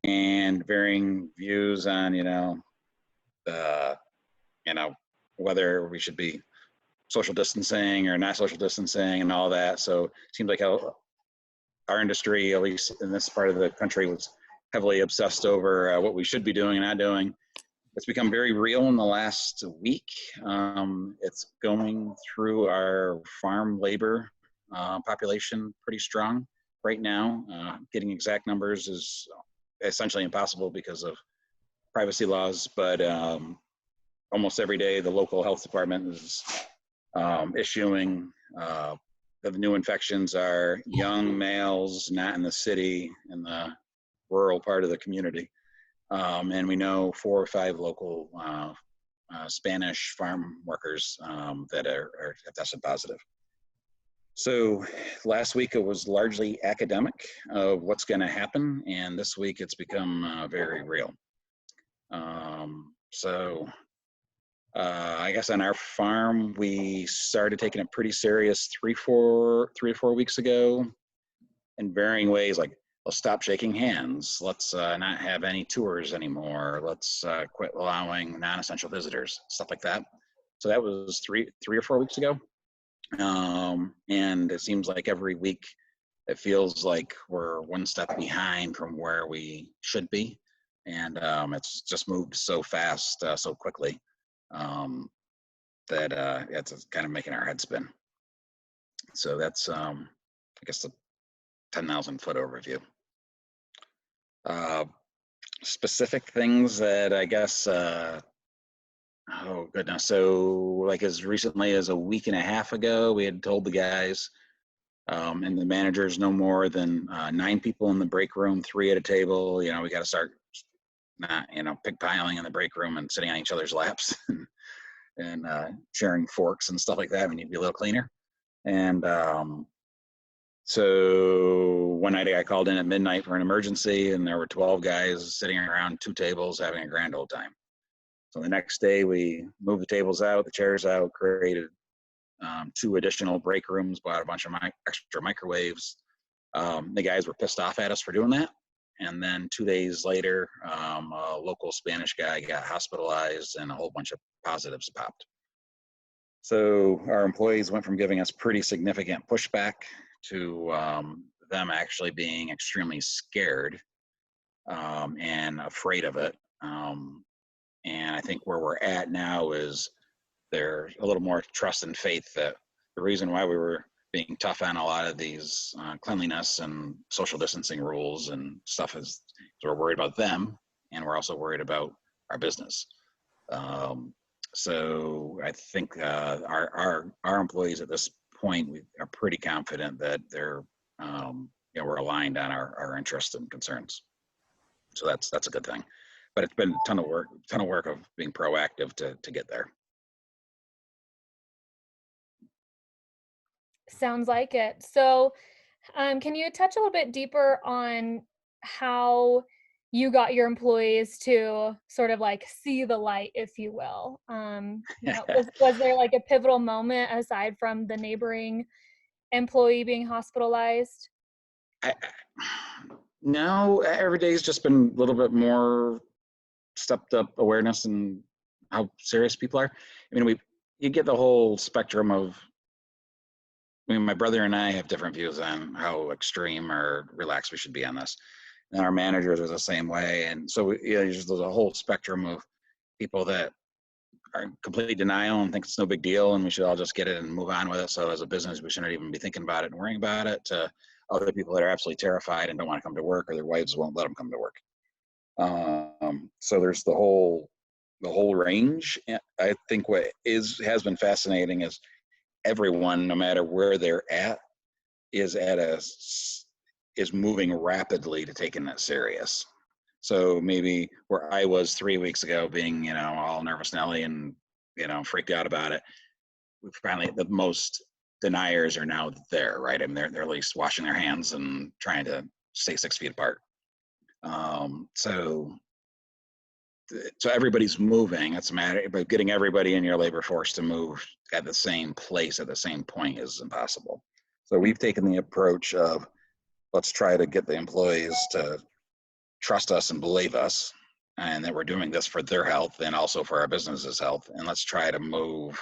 and varying views on, whether we should be social distancing or not social distancing and all that. So it seems like our industry, at least in this part of the country, was heavily obsessed over what we should be doing and not doing. It's become very real in the last week. It's going through our farm labor population pretty strong right now. Getting exact numbers is essentially impossible because of privacy laws, but almost every day the local health department is issuing the new infections are young males, not in the city, in the rural part of the community. And we know 4 or 5 local Spanish farm workers that have tested positive. So last week it was largely academic of what's going to happen, and this week it's become very real. I guess on our farm we started taking it pretty serious 3 or 4 weeks ago, in varying ways, like, let's stop shaking hands. Let's not have any tours anymore. Let's quit allowing non-essential visitors, stuff like that. So that was three or 4 weeks ago. And it seems like every week it feels like we're one step behind from where we should be. And it's just moved so fast, so quickly, that it's kind of making our head spin. So that's, I guess, the 10,000 foot overview. Specific things that I guess, oh goodness. So like as recently as a week and a half ago, we had told the guys and the managers no more than 9 people in the break room, 3 at a table. We got to start not, pig-piling in the break room and sitting on each other's laps and sharing forks and stuff like that. We need to be a little cleaner. And so one night I got called in at midnight for an emergency, and there were 12 guys sitting around 2 tables having a grand old time. So the next day we moved the tables out, the chairs out, created 2 additional break rooms, bought a bunch of extra microwaves. The guys were pissed off at us for doing that. And then 2 days later, a local Spanish guy got hospitalized and a whole bunch of positives popped. So our employees went from giving us pretty significant pushback to them actually being extremely scared and afraid of it. And I think where we're at now is there's a little more trust and faith that the reason why we were being tough on a lot of these cleanliness and social distancing rules and stuff is we're worried about them, and we're also worried about our business. So I think our employees at this point, we are pretty confident that they're we're aligned on our interests and concerns. So that's a good thing. But it's been a ton of work of being proactive to get there. Sounds like it. So can you touch a little bit deeper on how you got your employees to sort of like see the light, if you will? Was there like a pivotal moment aside from the neighboring employee being hospitalized? No, every day's just been a little bit more stepped up awareness and how serious people are. I mean, you get the whole spectrum of, my brother and I have different views on how extreme or relaxed we should be on this. And our managers are the same way. And so there's a whole spectrum of people that are in complete denial and think it's no big deal and we should all just get it and move on with it. So as a business, we shouldn't even be thinking about it and worrying about it, to other people that are absolutely terrified and don't want to come to work, or their wives won't let them come to work. So there's the whole range. I think what has been fascinating is everyone, no matter where they're at, is moving rapidly to taking that serious. So maybe where I was 3 weeks ago, being all nervous Nelly and freaked out about it, we finally, the most deniers are now there, right? I mean, they're at least washing their hands and trying to stay 6 feet apart. So everybody's moving. It's a matter, but getting everybody in your labor force to move at the same place at the same point is impossible. So we've taken the approach of, let's try to get the employees to trust us and believe us, and that we're doing this for their health and also for our business's health. And let's try to move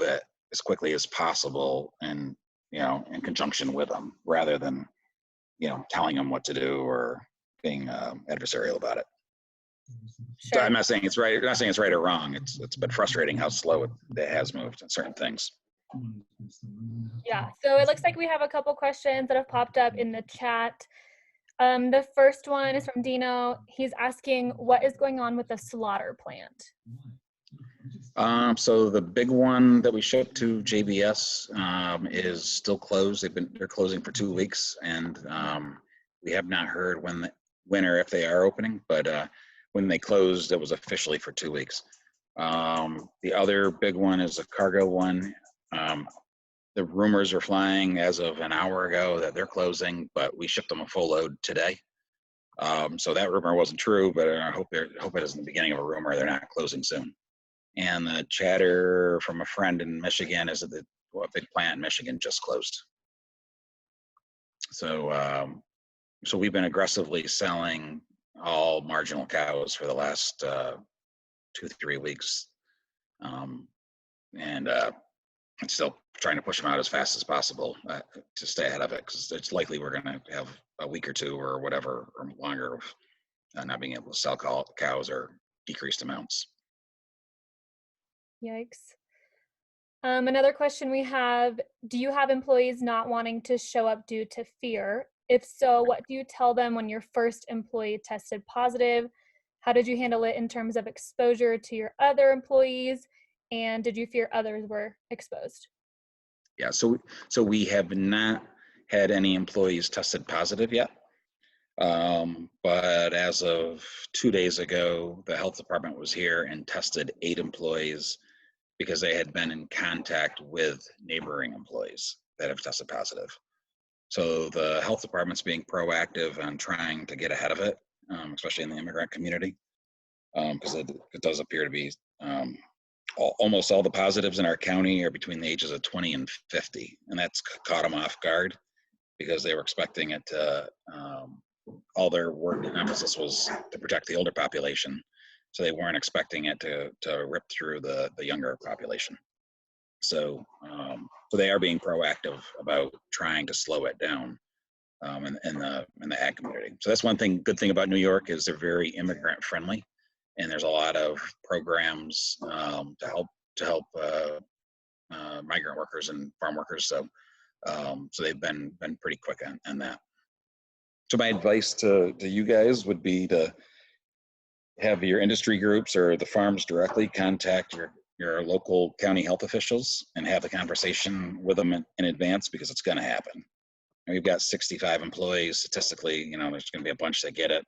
it as quickly as possible, and in conjunction with them, rather than telling them what to do or being adversarial about it. So Sure. I'm not saying it's right. I'm not saying it's right or wrong. It's been frustrating how slow it has moved in certain things. Yeah. So it looks like we have a couple questions that have popped up in the chat. The first one is from Dino. He's asking, what is going on with the slaughter plant? So the big one that we shipped to JBS is still closed. They're closing for 2 weeks, and we have not heard when or if they are opening. But when they closed, it was officially for 2 weeks. The other big one is a cargo one. The rumors are flying as of an hour ago that they're closing, but we shipped them a full load today. So that rumor wasn't true, but I hope it isn't the beginning of a rumor. They're not closing soon. And the chatter from a friend in Michigan is that a big plant in Michigan just closed. So we've been aggressively selling all marginal cows for the last 2-3 weeks, and still trying to push them out as fast as possible to stay ahead of it, because it's likely we're going to have a week or two or whatever or longer of not being able to sell cows or decreased amounts. Yikes. Another question we have, do you have employees not wanting to show up due to fear? If so, what do you tell them when your first employee tested positive? How did you handle it in terms of exposure to your other employees? And did you fear others were exposed? Yeah, so we have not had any employees tested positive yet. But as of 2 days ago, the health department was here and tested 8 employees because they had been in contact with neighboring employees that have tested positive. So the health department's being proactive on trying to get ahead of it, especially in the immigrant community, because it does appear to be almost all the positives in our county are between the ages of 20 and 50, and that's caught them off guard because they were expecting it to, all their work and emphasis was to protect the older population, so they weren't expecting it to rip through the younger population. So they are being proactive about trying to slow it down in the ag community. So that's one good thing about New York is they're very immigrant friendly, and there's a lot of programs to help migrant workers and farm workers. So they've been pretty quick on that. So my advice to you guys would be to have your industry groups or the farms directly contact your local county health officials and have the conversation with them in advance, because it's going to happen. And we've got 65 employees. Statistically, there's going to be a bunch that get it.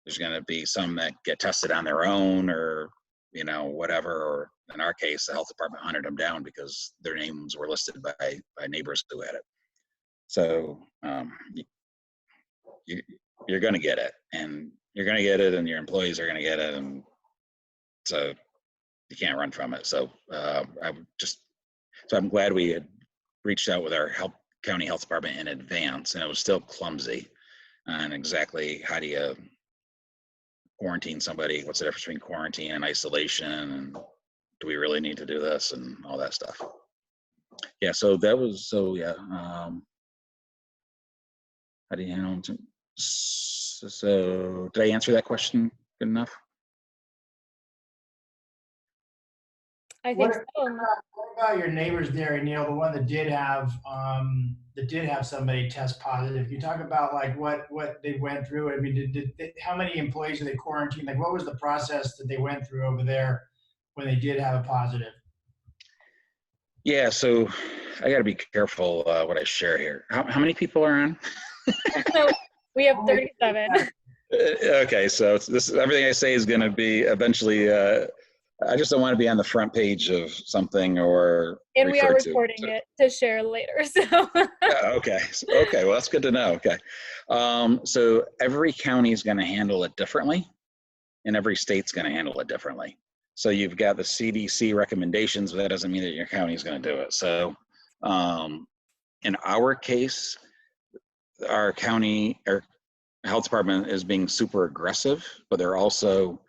There's going to be some that get tested on their own or, whatever. Or in our case, the health department hunted them down because their names were listed by neighbors who had it. So you're going to get it, and you're going to get it, and your employees are going to get it, and so you can't run from it. So I'm glad we had reached out with our county health department in advance, and it was still clumsy on exactly how do you quarantine somebody, what's the difference between quarantine and isolation, and do we really need to do this, and all that stuff. Yeah, so that was, how do you handle it? So did I answer that question good enough? I think so. What about your neighbors there, Neil, the one that did have somebody test positive? Can you talk about like what they went through? I mean, how many employees are they quarantined? Like, what was the process that they went through over there when they did have a positive? Yeah, so I got to be careful what I share here. How many people are on? So we have 37. Okay, so everything I say is going to be eventually. I just don't want to be on the front page of something or. And we are recording it to share later. So. Yeah, okay. Okay. Well, that's good to know. Okay. So every county is going to handle it differently, and every state's going to handle it differently. So you've got the CDC recommendations, but that doesn't mean that your county is going to do it. So in our case, our county, or health department is being super aggressive, but they're also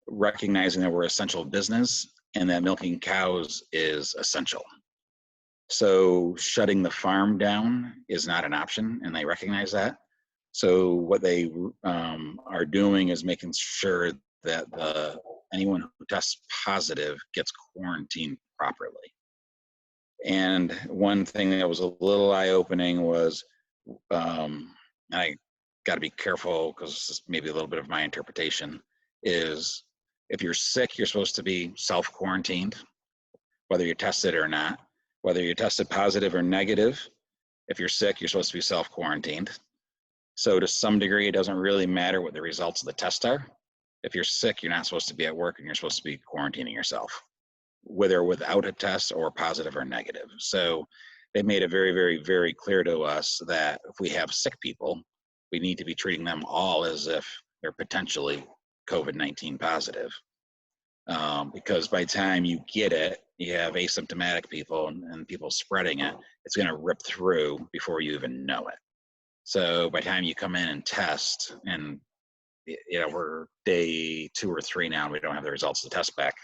recognizing that we're essential business and that milking cows is essential. So shutting the farm down is not an option, and they recognize that. So what they are doing is making sure that anyone who tests positive gets quarantined properly. And one thing that was a little eye-opening was, I got to be careful because this is maybe a little bit of my interpretation, is if you're sick, you're supposed to be self-quarantined, whether you're tested or not. Whether you're tested positive or negative, if you're sick, you're supposed to be self-quarantined. So to some degree, it doesn't really matter what the results of the test are. If you're sick, you're not supposed to be at work and you're supposed to be quarantining yourself, whether without a test or positive or negative. So they made it very, very, very clear to us that if we have sick people, we need to be treating them all as if they're potentially COVID-19 positive. Because by the time you get it, you have asymptomatic people and people spreading it, it's going to rip through before you even know it. So by the time you come in and test, and we're day 2 or 3 now, and we don't have the results of the test back.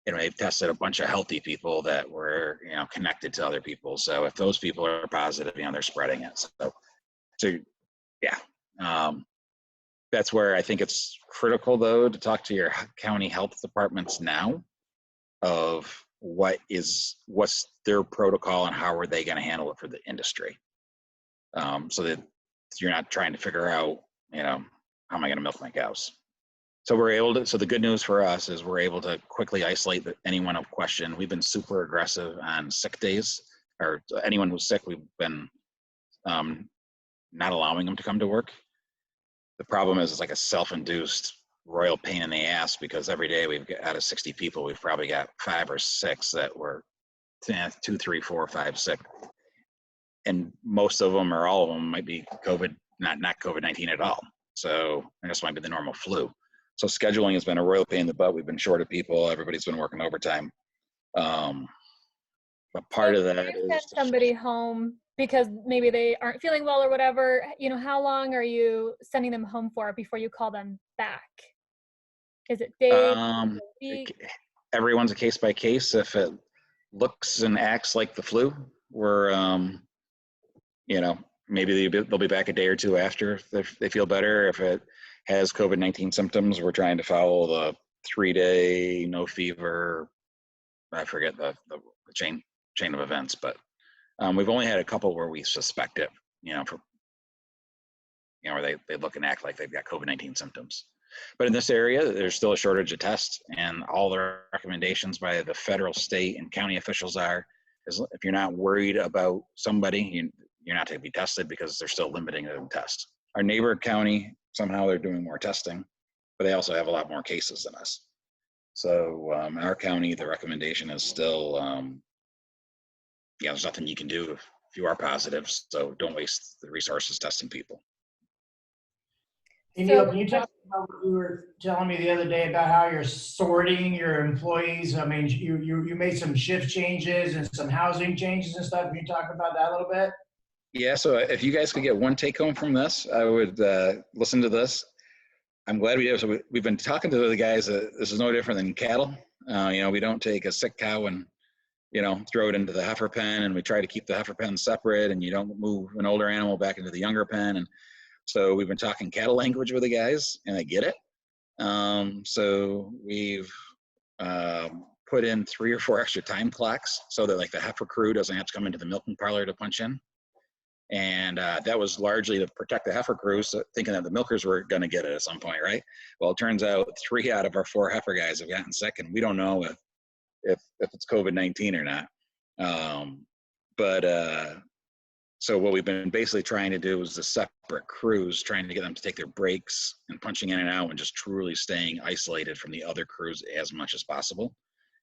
They've tested a bunch of healthy people that were connected to other people. So if those people are positive, they're spreading it. So yeah. That's where I think it's critical, though, to talk to your county health departments now of what's their protocol and how are they going to handle it for the industry, so that you're not trying to figure out, how am I going to milk my cows? So we're able to. So the good news for us is we're able to quickly isolate anyone of question. We've been super aggressive on sick days, or anyone who's sick, we've been not allowing them to come to work. The problem is it's like a self-induced royal pain in the ass, because every day we've got, out of 60 people, we've probably got 5 or 6 that were 2, 3, 4, 5 sick. And most of them or all of them might be COVID, not COVID-19 at all. So it just might be the normal flu. So scheduling has been a royal pain in the butt. We've been short of people. Everybody's been working overtime. But part of that is send somebody home because maybe they aren't feeling well or whatever. How long are you sending them home for before you call them back? Is it days? Everyone's a case by case. If it looks and acts like the flu, we're maybe they'll be back a day or 2 after if they feel better. If it has COVID-19 symptoms, we're trying to follow the 3-day no fever. I forget the chain of events, but we've only had a couple where we suspect it, where they look and act like they've got COVID-19 symptoms. But in this area, there's still a shortage of tests, and all the recommendations by the federal, state, and county officials is if you're not worried about somebody, you're not to be tested, because they're still limiting the test. Our neighbor county, somehow they're doing more testing, but they also have a lot more cases than us. So in our county, the recommendation is still, there's nothing you can do if you are positive. So don't waste the resources testing people. Hey, Neil, can you talk about what you were telling me the other day about how you're sorting your employees? I mean, you made some shift changes and some housing changes and stuff. Can you talk about that a little bit? Yeah, so if you guys could get one take home from this, I would listen to this. I'm glad we did. So we've been talking to the guys. This is no different than cattle. We don't take a sick cow and throw it into the heifer pen, and we try to keep the heifer pen separate, and you don't move an older animal back into the younger pen. And so we've been talking cattle language with the guys, and they get it. So we've put in 3 or 4 extra time clocks so that like the heifer crew doesn't have to come into the milking parlor to punch in. And that was largely to protect the heifer crews, thinking that the milkers were going to get it at some point, right? Well, it turns out 3 out of our 4 heifer guys have gotten sick, and we don't know if it's COVID-19 or not. So what we've been basically trying to do is the separate crews, trying to get them to take their breaks and punching in and out and just truly staying isolated from the other crews as much as possible.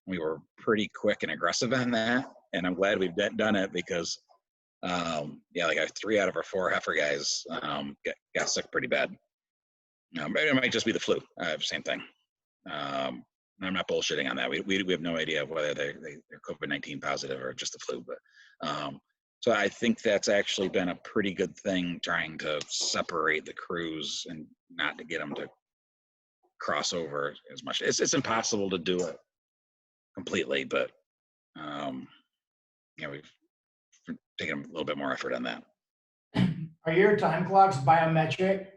We were pretty quick and aggressive on that, and I'm glad we've done it because like 3 out of our 4 heifer guys got sick pretty bad. It might just be the flu. Same thing. I'm not bullshitting on that. We have no idea whether they're COVID-19 positive or just the flu. But So I think that's actually been a pretty good thing, trying to separate the crews and not to get them to cross over as much. It's impossible to do it completely, but we've taken a little bit more effort on that. Are your time clocks biometric?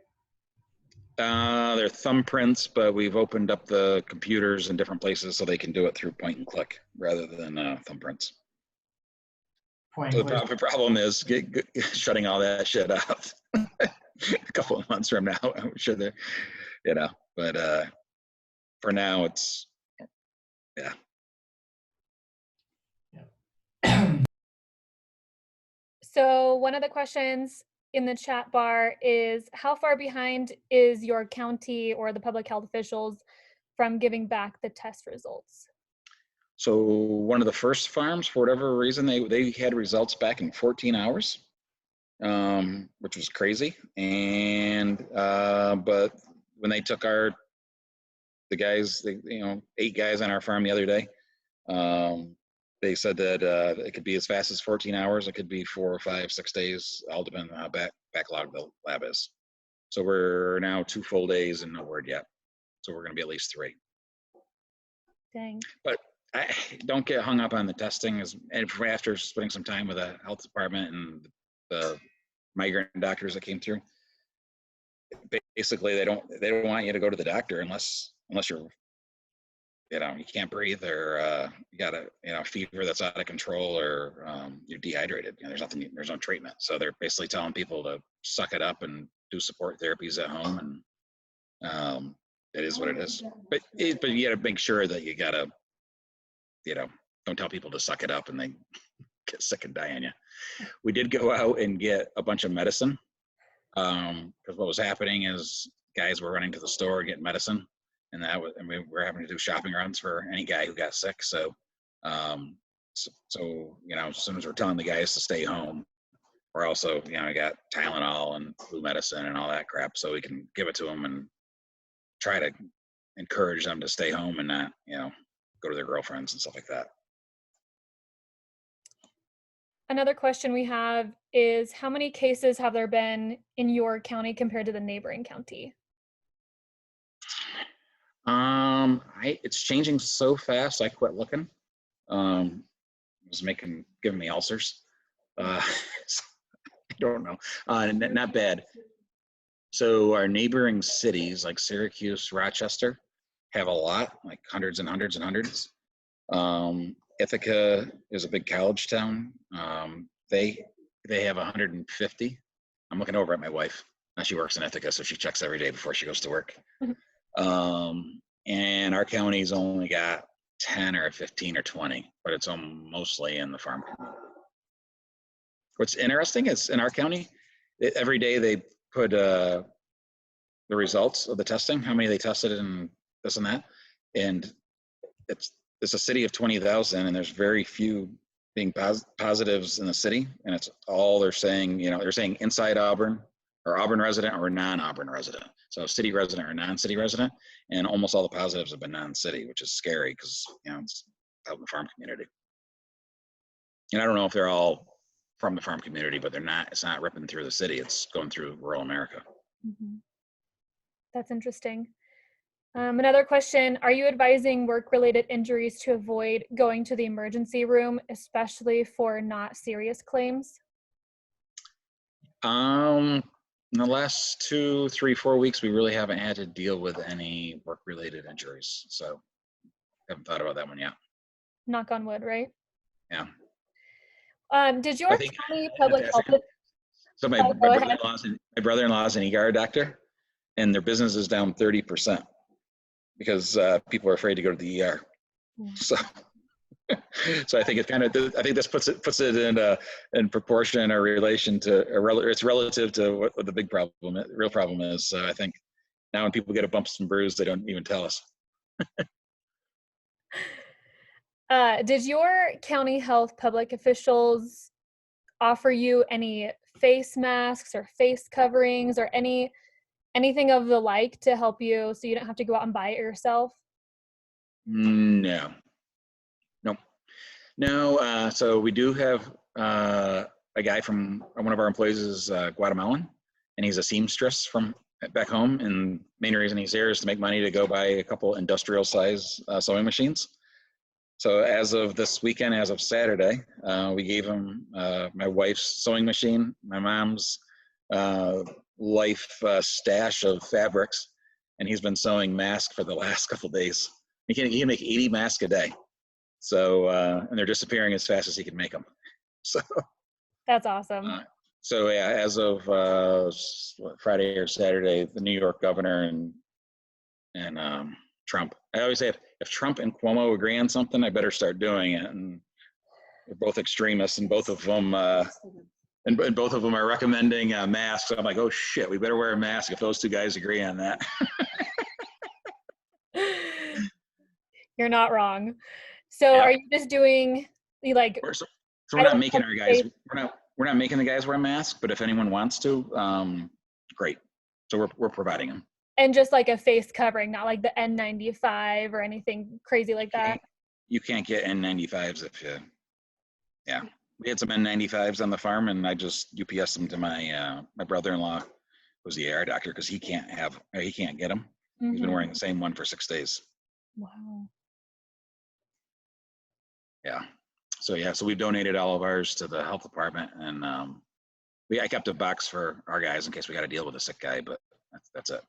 They're thumbprints, but we've opened up the computers in different places so they can do it through point and click rather than thumbprints. So the problem is shutting all that shit off a couple of months from now. I'm sure they're, but for now it's, yeah. So one of the questions in the chat bar is, how far behind is your county or the public health officials from giving back the test results? So one of the first farms, for whatever reason, they had results back in 14 hours, which was crazy. And but when they took the guys, 8 guys on our farm the other day, they said that it could be as fast as 14 hours. It could be 4 or 5, 6 days, all depending on how backlogged the lab is. So we're now 2 full days and no word yet. So we're going to be at least 3. Dang. But I don't get hung up on the testing. After spending some time with the health department and the migrant doctors that came through, basically they don't want you to go to the doctor unless you're, you can't breathe, or you got a fever that's out of control, or you're dehydrated. There's no treatment. So they're basically telling people to suck it up and do support therapies at home, and it is what it is. But you got to make sure that you got to, don't tell people to suck it up and they get sick and die on you. We did go out and get a bunch of medicine, because what was happening is guys were running to the store getting medicine, and we were having to do shopping runs for any guy who got sick. So, as soon as we're telling the guys to stay home, we're also, we got Tylenol and flu medicine and all that crap, so we can give it to them and try to encourage them to stay home and not, go to their girlfriends and stuff like that. Another question we have is, how many cases have there been in your county compared to the neighboring county? It's changing so fast, I quit looking. It was giving me ulcers. I don't know. Not bad. So our neighboring cities like Syracuse, Rochester have a lot, like hundreds and hundreds and hundreds. Ithaca is a big college town. They have 150. I'm looking over at my wife. Now she works in Ithaca, so she checks every day before she goes to work. And our county's only got 10 or 15 or 20, but it's mostly in the farm community. What's interesting is in our county, every day they put the results of the testing, how many they tested and this and that. And it's a city of 20,000, and there's very few being positives in the city. And it's all they're saying, they're saying inside Auburn, or Auburn resident, or non-Auburn resident. So city resident or non-city resident, and almost all the positives have been non-city, which is scary because it's out in the farm community. And I don't know if they're all from the farm community, but it's not ripping through the city. It's going through rural America. Mm-hmm. That's interesting. Another question, are you advising work-related injuries to avoid going to the emergency room, especially for not serious claims? In the last 2, 3, 4 weeks, we really haven't had to deal with any work-related injuries. So haven't thought about that one yet. Knock on wood, right? Yeah. Did your county public health? So my brother-in-law's an ER doctor, and their business is down 30% because people are afraid to go to the ER. So I think I think this puts it in proportion or relation to, it's relative to what the big problem, the real problem is. So I think now when people get a bumps and bruise, they don't even tell us. Did your county health public officials offer you any face masks or face coverings or anything of the like to help you so you don't have to go out and buy it yourself? No. So we do have a guy from one of our employees is Guatemalan, and he's a seamstress from back home. And main reason he's here is to make money to go buy a couple industrial size sewing machines. So as of this weekend, as of Saturday, we gave him my wife's sewing machine, my mom's life stash of fabrics, and he's been sewing masks for the last couple of days. He can make 80 masks a day. So, and they're disappearing as fast as he can make them. So That's awesome. So yeah, as of Friday or Saturday, the New York governor and Trump. I always say if Trump and Cuomo agree on something, I better start doing it. And they're both extremists, and both of them and both of them are recommending masks. I'm like, oh shit, we better wear a mask if those two guys agree on that. You're not wrong. So Yeah. are you just doing like? So we're not making our guys. We're not making the guys wear masks, but if anyone wants to, great. So we're providing them. And just like a face covering, not like the N95 or anything crazy like that. You can't get N95s if you. Yeah, we had some N95s on the farm, and I just UPS them to my my brother-in-law, who's the ER doctor, because he can't get them. Mm-hmm. He's been wearing the same one for 6 days. Wow. Yeah. So yeah, so we've donated all of ours to the health department, and I kept a box for our guys in case we got to deal with a sick guy, but that's it.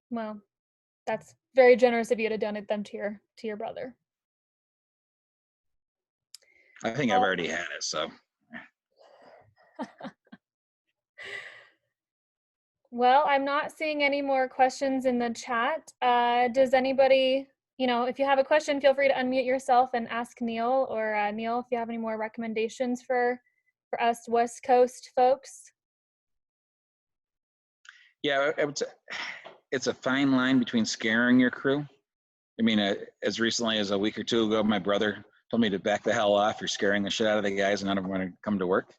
Well, that's very generous of you to donate them to your brother. I think I've already had it, so. Well, I'm not seeing any more questions in the chat. Does anybody, if you have a question, feel free to unmute yourself and ask Neil, or Neil, if you have any more recommendations for us West Coast folks. Yeah, I would say it's a fine line between scaring your crew. I mean, as recently as a week or two ago, my brother told me to back the hell off. You're scaring the shit out of the guys, and none of them want to come to work.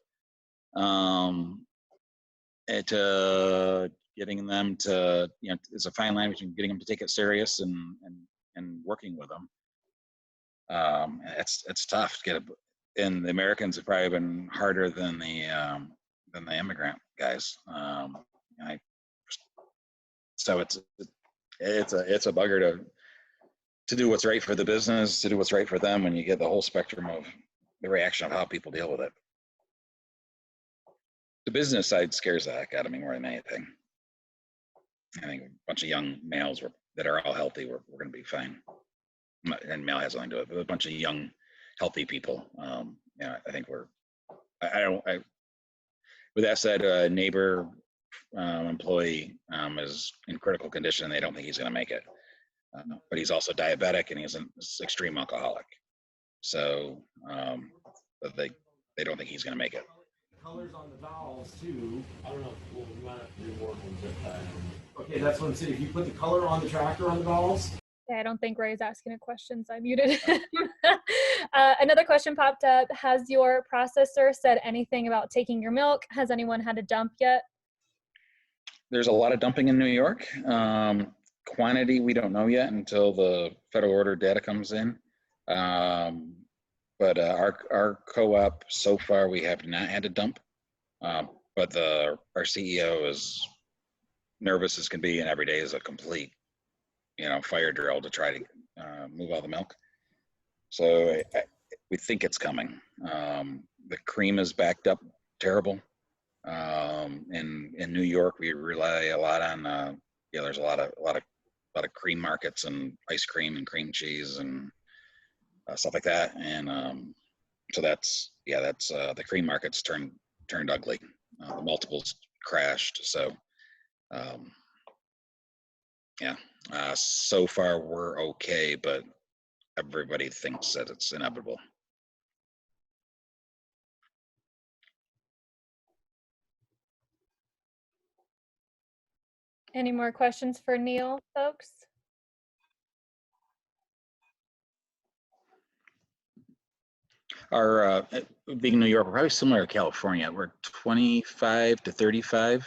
Getting them to, there's a fine line between getting them to take it serious and working with them. It's tough to get it, and the Americans have probably been harder than the immigrant guys. So it's a bugger to do what's right for the business, to do what's right for them, when you get the whole spectrum of the reaction of how people deal with it. The business side scares the heck out of me more than anything. I think a bunch of young males that are all healthy, we're going to be fine. And male has nothing to do with it, but a bunch of young, healthy people. I think with that said, a neighbor employee is in critical condition. They don't think he's going to make it. But he's also diabetic, and he's an extreme alcoholic. So they don't think he's going to make it. Colors on the valves too. I don't know. Well, we might have to do more ones with that. Okay, that's what I'm saying. If you put the color on the tractor on the valves. Yeah, I don't think Ray's asking a question, so I muted him. Another question popped up. Has your processor said anything about taking your milk? Has anyone had a dump yet? There's a lot of dumping in New York. Quantity we don't know yet until the federal order data comes in. But our co-op, so far, we have not had a dump. But our CEO is nervous as can be, and every day is a complete, fire drill to try to move all the milk. So we think it's coming. The cream is backed up terrible. In New York, we rely a lot on there's a lot of cream markets and ice cream and cream cheese and stuff like that, and so that's the cream markets turned ugly. The multiples crashed. So so far we're okay, but everybody thinks that it's inevitable. Any more questions for Neil, folks? Our being New York, we're probably similar to California. We're 25 to 35%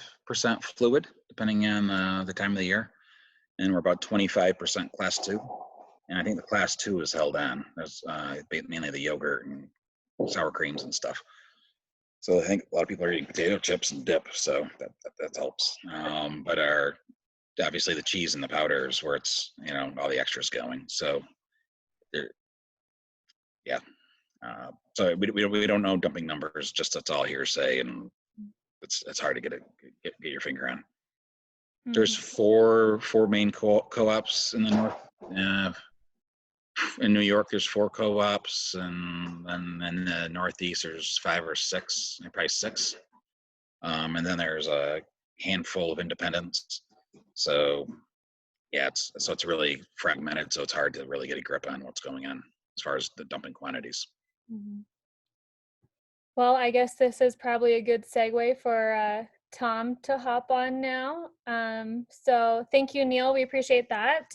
fluid, depending on the time of the year, and we're about 25% class 2. And I think the class 2 is held on. There's mainly the yogurt and sour creams and stuff. So I think a lot of people are eating potato chips and dip, so that helps. But obviously the cheese and the powder is where it's, all the extras going. So yeah. So we don't know dumping numbers. Just that's all hearsay, and it's hard to get your finger on. There's four main co-ops in the north. In New York, there's 4 co-ops, and then in the Northeast, there's 5 or 6, probably 6. And then there's a handful of independents. So yeah, it's really fragmented. So it's hard to really get a grip on what's going on as far as the dumping quantities. Mm-hmm. Well, I guess this is probably a good segue for Tom to hop on now. So thank you, Neil. We appreciate that.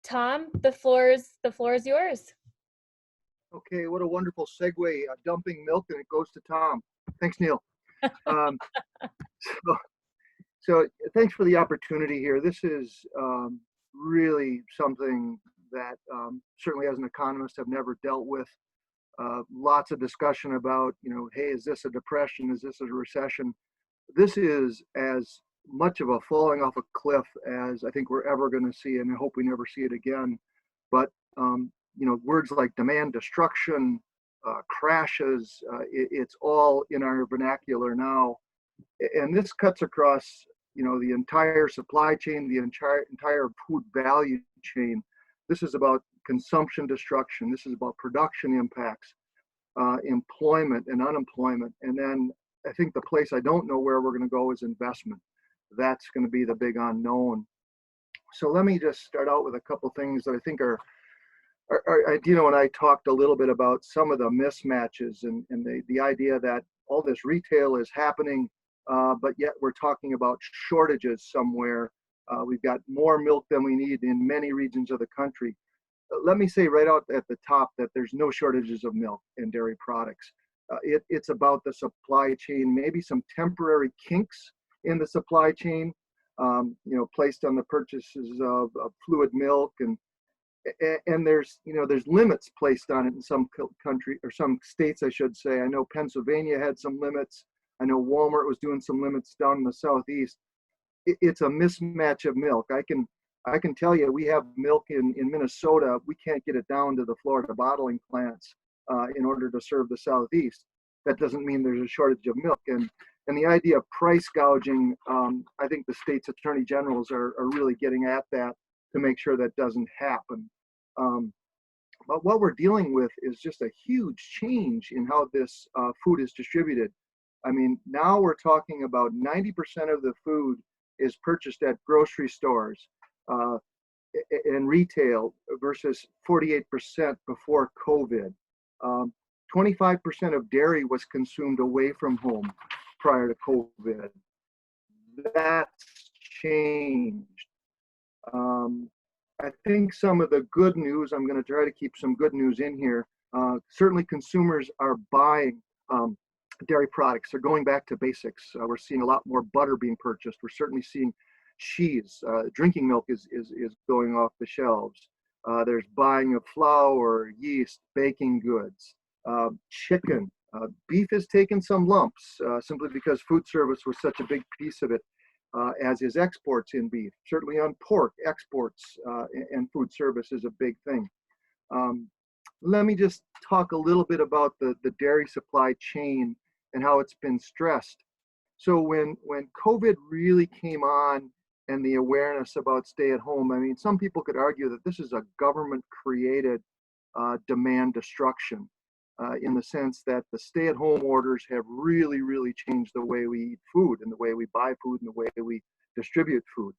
Tom, the floor is yours. Okay, what a wonderful segue, dumping milk, and it goes to Tom. Thanks, Neil. So thanks for the opportunity here. This is really something that certainly as an economist I've never dealt with. Lots of discussion about, hey, is this a depression? Is this a recession? This is as much of a falling off a cliff as I think we're ever going to see, and I hope we never see it again. But words like demand destruction, crashes, it's all in our vernacular now. And this cuts across, the entire supply chain, the entire food value chain. This is about consumption destruction. This is about production impacts, employment and unemployment. And then I think the place I don't know where we're going to go is investment. That's going to be the big unknown. So let me just start out with a couple things that I think are Dino and I talked a little bit about some of the mismatches and the idea that all this retail is happening, but yet we're talking about shortages somewhere. We've got more milk than we need in many regions of the country. Let me say right out at the top that there's no shortages of milk and dairy products. It's about the supply chain, maybe some temporary kinks in the supply chain, placed on the purchases of fluid milk, and there's limits placed on it in some country or some states, I should say. I know Pennsylvania had some limits. I know Walmart was doing some limits down in the Southeast. It's a mismatch of milk. I can tell you, we have milk in Minnesota. We can't get it down to the Florida bottling plants in order to serve the Southeast. That doesn't mean there's a shortage of milk. And the idea of price gouging, I think the state's attorney generals are really getting at that to make sure that doesn't happen. But what we're dealing with is just a huge change in how this food is distributed. I mean, now we're talking about 90% of the food is purchased at grocery stores and retail versus 48% before COVID. 25% of dairy was consumed away from home prior to COVID. That's changed. I think some of the good news, I'm going to try to keep some good news in here. Certainly consumers are buying dairy products. They're going back to basics. We're seeing a lot more butter being purchased. We're certainly seeing cheese. Drinking milk is going off the shelves. There's buying of flour, yeast, baking goods, chicken. Beef has taken some lumps simply because food service was such a big piece of it, as is exports in beef. Certainly on pork, exports and food service is a big thing. Let me just talk a little bit about the dairy supply chain and how it's been stressed. So when COVID really came on and the awareness about stay at home, I mean, some people could argue that this is a government created demand destruction in the sense that the stay at home orders have really, really changed the way we eat food and the way we buy food and the way we distribute food.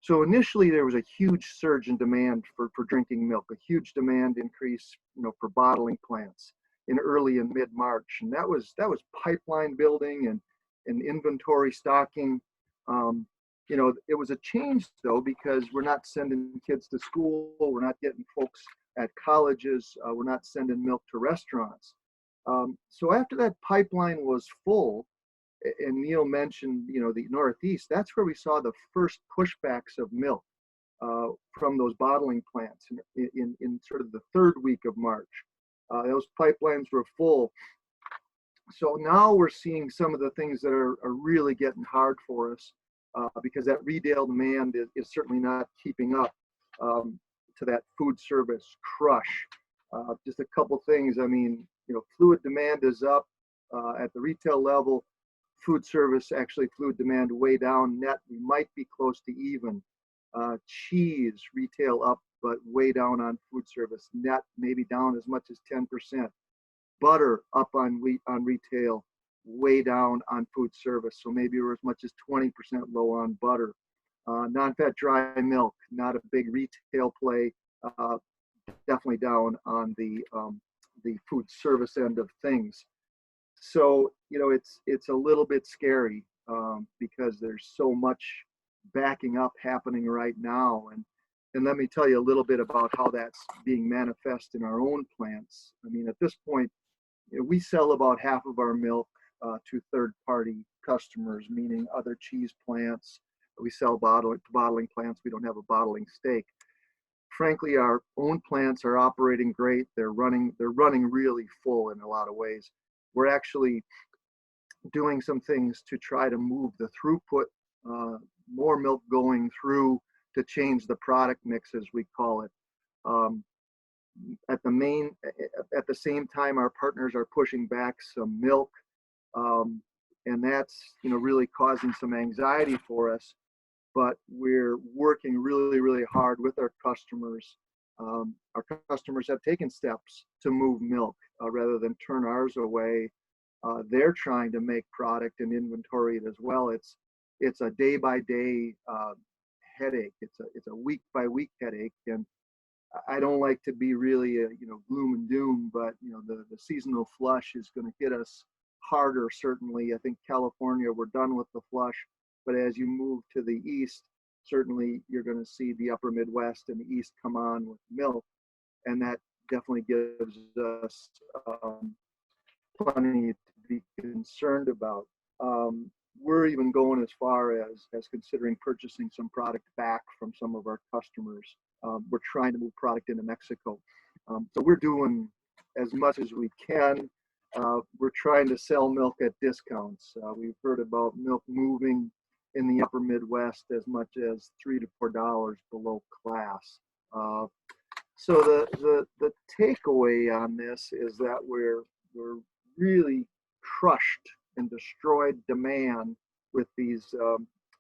So initially there was a huge surge in demand for drinking milk, a huge demand increase, for bottling plants in early and mid-March. And that was pipeline building and inventory stocking. It was a change though, because we're not sending kids to school. We're not getting folks at colleges. We're not sending milk to restaurants. So after that pipeline was full, and Neil mentioned, the Northeast, that's where we saw the first pushbacks of milk from those bottling plants in sort of the third week of March. Those pipelines were full. So now we're seeing some of the things that are really getting hard for us because that retail demand is certainly not keeping up to that food service crush. Just a couple things. I mean, fluid demand is up at the retail level. Food service, actually fluid demand way down. Net, we might be close to even. Cheese, retail up, but way down on food service. Net, maybe down as much as 10%. Butter up on retail, way down on food service. So maybe we're as much as 20% low on butter. Non-fat dry milk, not a big retail play. Definitely down on the food service end of things. So it's a little bit scary because there's so much backing up happening right now. And let me tell you a little bit about how that's being manifest in our own plants. I mean, at this point, we sell about half of our milk to third-party customers, meaning other cheese plants. We sell bottling plants. We don't have a bottling stake. Frankly, our own plants are operating great. They're running really full in a lot of ways. We're actually doing some things to try to move the throughput, more milk going through to change the product mix, as we call it. At the same time, our partners are pushing back some milk, and that's really causing some anxiety for us. But we're working really, really hard with our customers. Our customers have taken steps to move milk rather than turn ours away. They're trying to make product and inventory it as well. It's a day-by-day headache. It's a week-by-week headache, and I don't like to be really gloom and doom, but the seasonal flush is going to hit us harder. Certainly, I think California, we're done with the flush, but as you move to the east, certainly you're going to see the upper Midwest and the east come on with milk, and that definitely gives us plenty to be concerned about. We're even going as far as considering purchasing some product back from some of our customers. We're trying to move product into Mexico. So we're doing as much as we can. We're trying to sell milk at discounts. We've heard about milk moving in the upper Midwest as much as $3 to $4 below class. So the takeaway on this is that we're really crushed and destroyed demand with these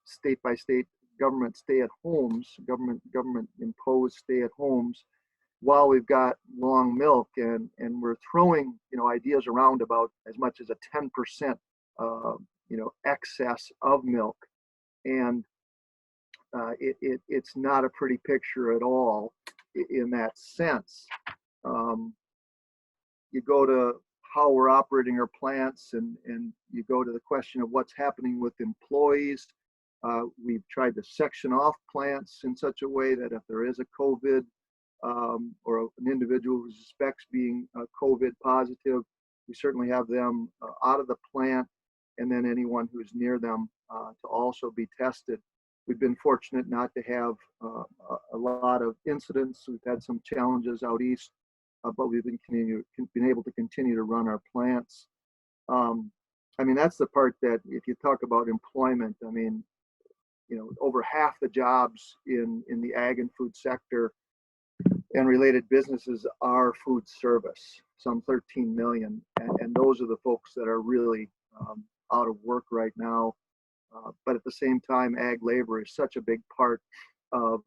state by state government stay-at-homes, government imposed stay-at-homes, while we've got long milk, and we're throwing ideas around about as much as a 10% excess of milk, and it's not a pretty picture at all in that sense. You go to how we're operating our plants, and you go to the question of what's happening with employees. We've tried to section off plants in such a way that if there is a COVID or an individual who suspects being COVID positive, we certainly have them out of the plant, and then anyone who's near them to also be tested. We've been fortunate not to have a lot of incidents. We've had some challenges out east, but we've been able to continue to run our plants. I mean, that's the part that, if you talk about employment, I mean, over half the jobs in the ag and food sector and related businesses are food service, some 13 million. And those are the folks that are really out of work right now. But at the same time, ag labor is such a big part of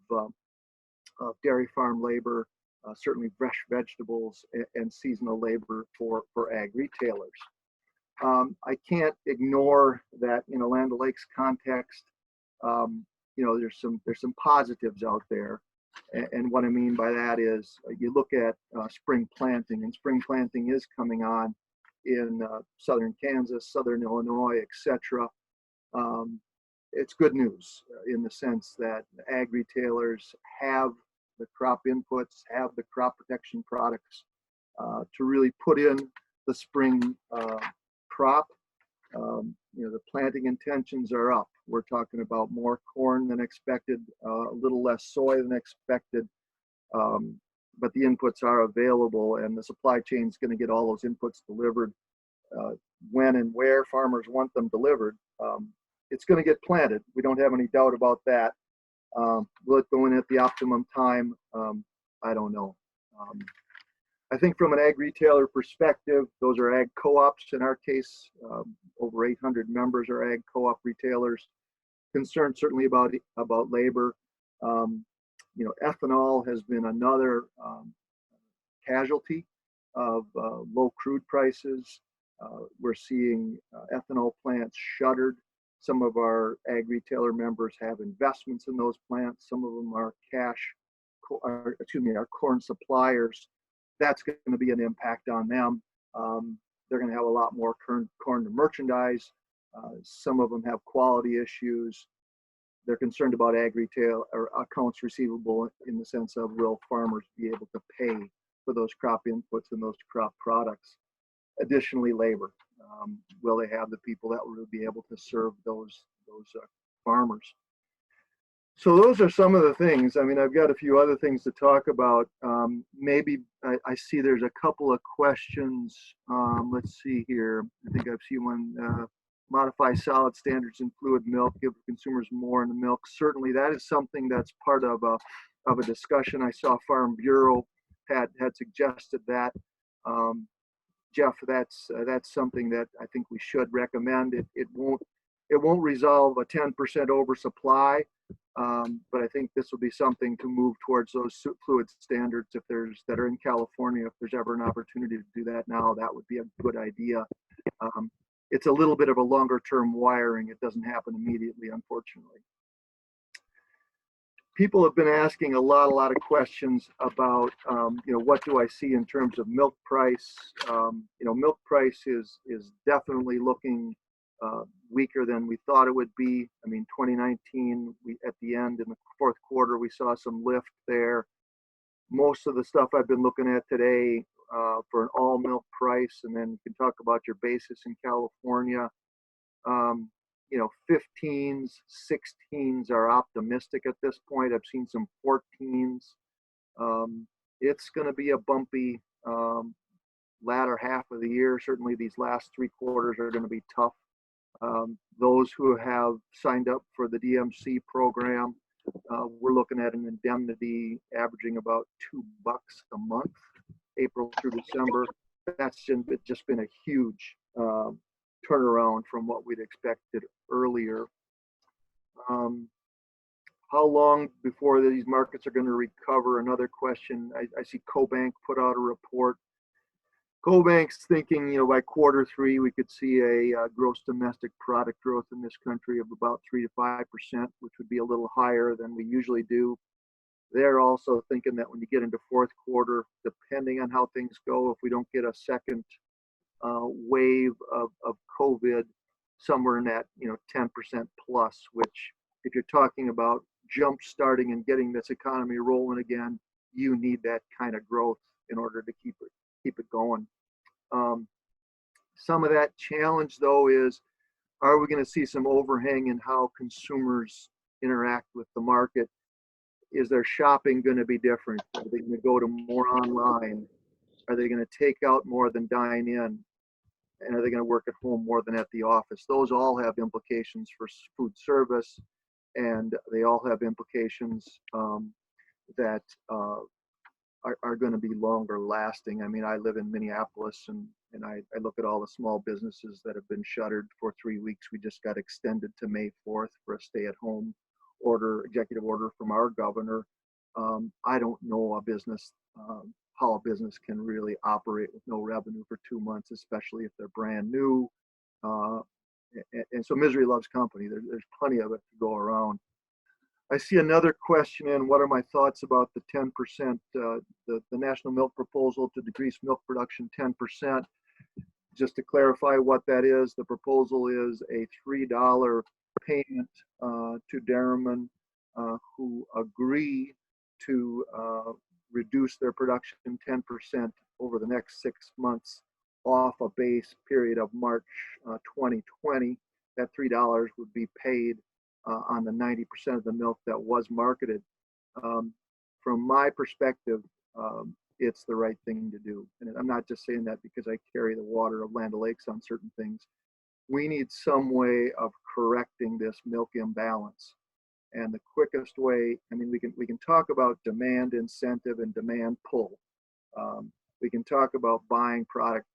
dairy farm labor, certainly fresh vegetables and seasonal labor for ag retailers. I can't ignore that in a Land O'Lakes context. There's some positives out there, and what I mean by that is you look at spring planting, and spring planting is coming on in southern Kansas, southern Illinois, etc. It's good news in the sense that ag retailers have the crop inputs, have the crop protection products to really put in the spring crop. The planting intentions are up. We're talking about more corn than expected, a little less soy than expected. but the inputs are available, and the supply chain is going to get all those inputs delivered when and where farmers want them delivered. It's going to get planted. We don't have any doubt about that. Will it go in at the optimum time? I don't know. I think from an ag retailer perspective, those are ag co-ops in our case. Over 800 members are ag co-op retailers. Concerned certainly about labor. Ethanol has been another casualty of low crude prices. We're seeing ethanol plants shuttered. Some of our ag retailer members have investments in those plants. Some of them are are corn suppliers. That's going to be an impact on them. They're going to have a lot more corn to merchandise. Some of them have quality issues. They're concerned about ag retail or accounts receivable in the sense of, will farmers be able to pay for those crop inputs and those crop products? Additionally, labor. Will they have the people that will be able to serve those farmers? So those are some of the things. I mean, I've got a few other things to talk about. Maybe I see there's a couple of questions. Let's see here. I think I've seen one. Modify solid standards in fluid milk, give consumers more in the milk. Certainly, that is something that's part of a discussion. I saw Farm Bureau had suggested that. Jeff, that's something that I think we should recommend. It won't resolve a 10% oversupply, but I think this will be something to move towards those fluid standards that are in California. If there's ever an opportunity to do that now, that would be a good idea. It's a little bit of a longer term wiring. It doesn't happen immediately, unfortunately. People have been asking a lot of questions about, what do I see in terms of milk price? Milk price is definitely looking weaker than we thought it would be. I mean, 2019, at the end in the fourth quarter, we saw some lift there. Most of the stuff I've been looking at today for an all milk price, and then you can talk about your basis in California. 15s, 16s are optimistic at this point. I've seen some 14s. It's going to be a bumpy latter half of the year. Certainly these last 3 quarters are going to be tough. Those who have signed up for the DMC program, we're looking at an indemnity averaging about $2 a month, April through December. That's just been a huge turnaround from what we'd expected earlier. How long before these markets are going to recover? Another question. I see CoBank put out a report. CoBank's thinking, by Q3 we could see a gross domestic product growth in this country of about 3 to 5%, which would be a little higher than we usually do. They're also thinking that when you get into fourth quarter, depending on how things go, if we don't get a second wave of COVID, somewhere in that 10% plus, which if you're talking about jump starting and getting this economy rolling again, you need that kind of growth in order to keep it going. Some of that challenge though is, are we going to see some overhang in how consumers interact with the market? Is their shopping going to be different? Are they going to go to more online? Are they going to take out more than dine in? And are they going to work at home more than at the office? Those all have implications for food service, and they all have implications that are going to be longer lasting. I mean, I live in Minneapolis, and I look at all the small businesses that have been shuttered for 3 weeks. We just got extended to May 4th for a stay-at-home executive order from our governor. I don't know how a business can really operate with no revenue for 2 months, especially if they're brand new. And so misery loves company. There's plenty of it to go around. I see another question in, what are my thoughts about the 10%, the national milk proposal to decrease milk production 10%? Just to clarify what that is, the proposal is a $3 payment to dairymen who agree to reduce their production 10% over the next 6 months off a base period of March 2020. That $3 would be paid on the 90% of the milk that was marketed. From my perspective, it's the right thing to do. And I'm not just saying that because I carry the water of Land O'Lakes on certain things. We need some way of correcting this milk imbalance. And the quickest way, I mean, we can talk about demand incentive and demand pull. We can talk about buying product,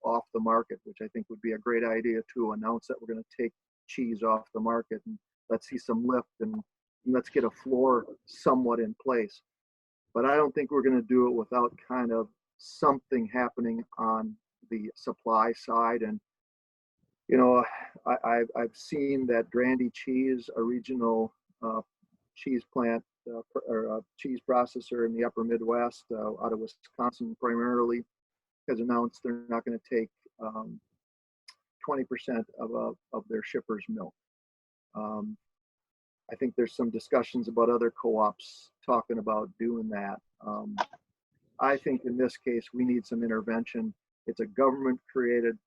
off the market, which I think would be a great idea to announce that we're going to take cheese off the market and let's see some lift and let's get a floor somewhat in place. But I don't think we're going to do it without kind of something happening on the supply side. And I've seen that Grandy Cheese, a regional cheese plant or a cheese processor in the upper Midwest, out of Wisconsin primarily, has announced they're not going to take 20% of their shippers' milk. I think there's some discussions about other co-ops talking about doing that. I think in this case, we need some intervention. It's a government-created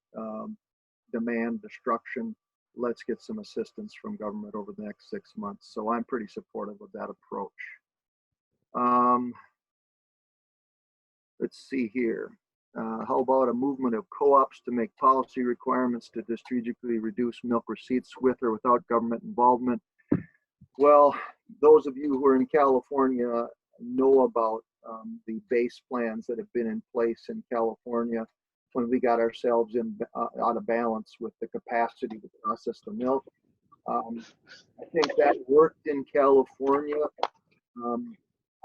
demand destruction. Let's get some assistance from government over the next 6 months. So I'm pretty supportive of that approach. Let's see here. How about a movement of co-ops to make policy requirements to strategically reduce milk receipts with or without government involvement? Well, those of you who are in California know about the base plans that have been in place in California when we got ourselves out of balance with the capacity to process the milk. I think that worked in California.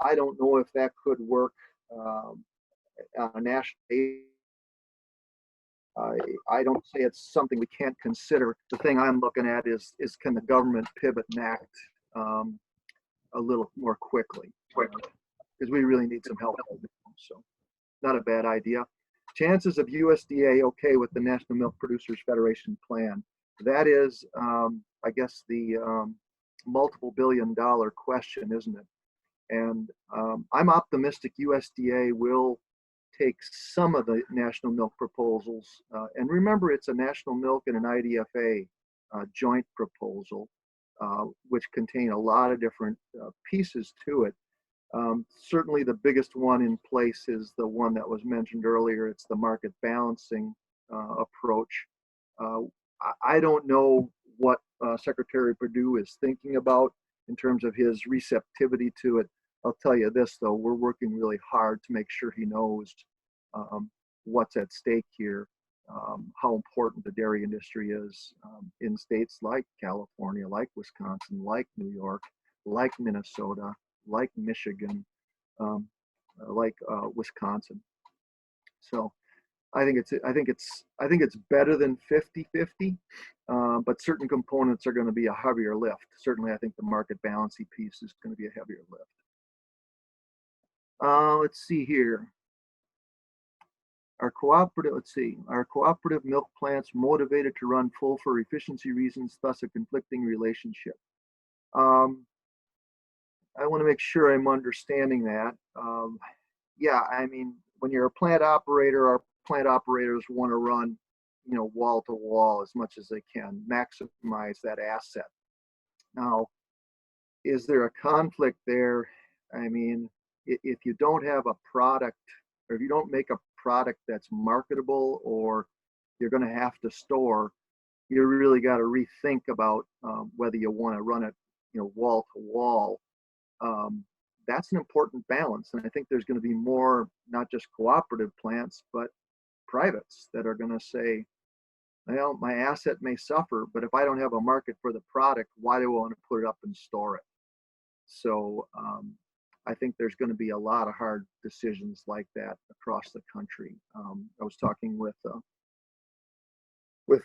I don't know if that could work on a national basis. I don't say it's something we can't consider. The thing I'm looking at is can the government pivot and act a little more quickly? Because we really need some help. So not a bad idea. Chances of USDA okay with the National Milk Producers Federation plan. That is, I guess, the multiple billion-dollar question, isn't it? And I'm optimistic USDA will take some of the national milk proposals. And remember, it's a national milk and an IDFA joint proposal, which contain a lot of different pieces to it. Certainly the biggest one in place is the one that was mentioned earlier. It's the market balancing approach. I don't know what Secretary Perdue is thinking about in terms of his receptivity to it. I'll tell you this, though, we're working really hard to make sure he knows what's at stake here, how important the dairy industry is in states like California, like Wisconsin, like New York, like Minnesota, like Michigan, like Wisconsin. So I think it's better than 50-50, but certain components are going to be a heavier lift. Certainly, I think the market balancing piece is going to be a heavier lift. Let's see here. Our cooperative milk plants motivated to run full for efficiency reasons, thus a conflicting relationship. I want to make sure I'm understanding that. Yeah, I mean, when you're a plant operator, our plant operators want to run, wall to wall as much as they can, maximize that asset. Now, is there a conflict there? I mean, if you don't have a product, or if you don't make a product that's marketable, or you're going to have to store, you really got to rethink about whether you want to run it, wall to wall. That's an important balance, and I think there's going to be more, not just cooperative plants, but privates that are going to say, well, my asset may suffer, but if I don't have a market for the product, why do I want to put it up and store it? So I think there's going to be a lot of hard decisions like that across the country. I was talking with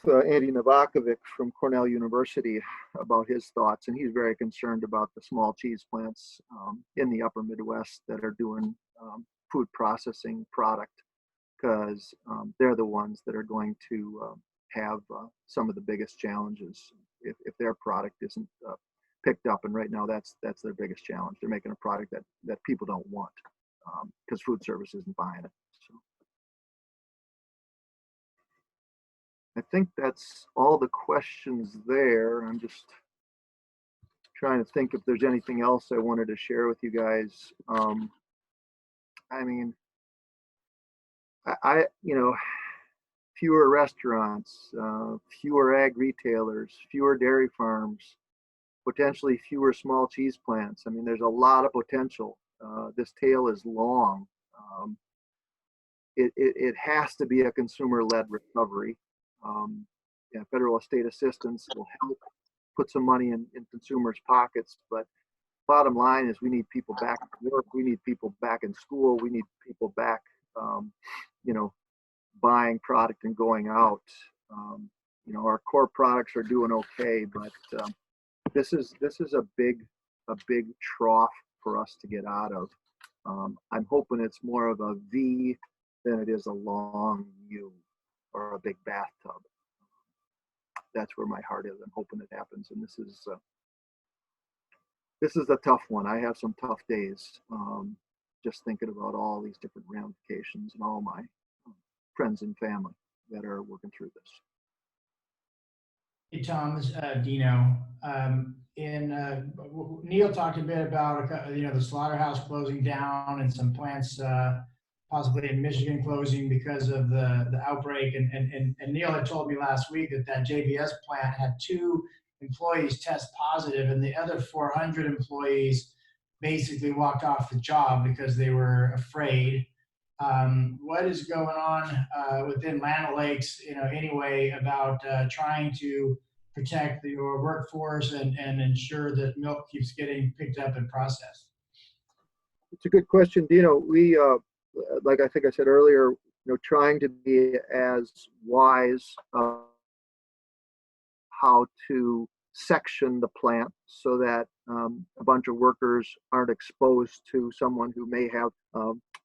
Andy Novakovic from Cornell University about his thoughts, and he's very concerned about the small cheese plants in the upper Midwest that are doing food processing product, because they're the ones that are going to have some of the biggest challenges if their product isn't picked up. And right now that's their biggest challenge. They're making a product that people don't want because food service isn't buying it. So I think that's all the questions there. I'm just trying to think if there's anything else I wanted to share with you guys. I mean, fewer restaurants, fewer ag retailers, fewer dairy farms, potentially fewer small cheese plants. I mean, there's a lot of potential. This tail is long. It has to be a consumer-led recovery. Yeah, federal state assistance will help put some money in consumers' pockets, but bottom line is we need people back at work. We need people back in school. We need people back, you know, buying product and going out. Our core products are doing okay, but this is a big trough for us to get out of. I'm hoping it's more of a V than it is a long U or a big bathtub. That's where my heart is. I'm hoping it happens, and this is a tough one. I have some tough days, just thinking about all these different ramifications and all my friends and family that are working through this. Hey, Tom, this is Dino. Neil talked a bit about the slaughterhouse closing down and some plants possibly in Michigan closing because of the outbreak. And Neil had told me last week that JBS plant had 2 employees test positive, and the other 400 employees basically walked off the job because they were afraid. What is going on within Land O'Lakes, anyway, about trying to protect your workforce and ensure that milk keeps getting picked up and processed? It's a good question, Dino. We, like I think I said earlier, trying to be as wise how to section the plant so that a bunch of workers aren't exposed to someone who may have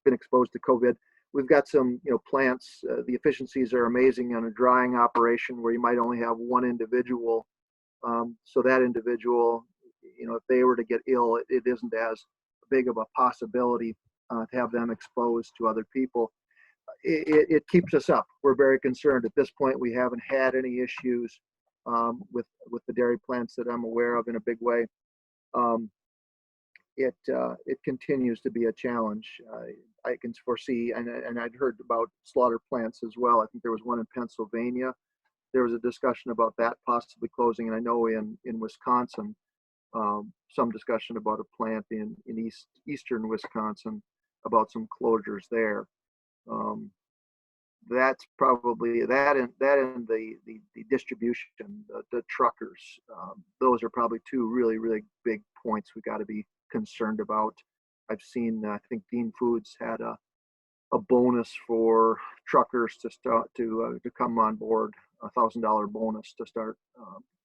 been exposed to COVID. We've got some, plants, the efficiencies are amazing on a drying operation where you might only have one individual. So that individual, if they were to get ill, it isn't as big of a possibility to have them exposed to other people. It keeps us up. We're very concerned. At this point, we haven't had any issues with the dairy plants that I'm aware of in a big way. It continues to be a challenge. I can foresee, and I'd heard about slaughter plants as well. I think there was one in Pennsylvania. There was a discussion about that possibly closing, and I know in Wisconsin, some discussion about a plant in eastern Wisconsin about some closures there. That's probably that and the distribution, the truckers. Those are probably 2 really, really big points we got to be concerned about. I've seen, I think Dean Foods had a bonus for truckers to start to come on board, $1,000 bonus to start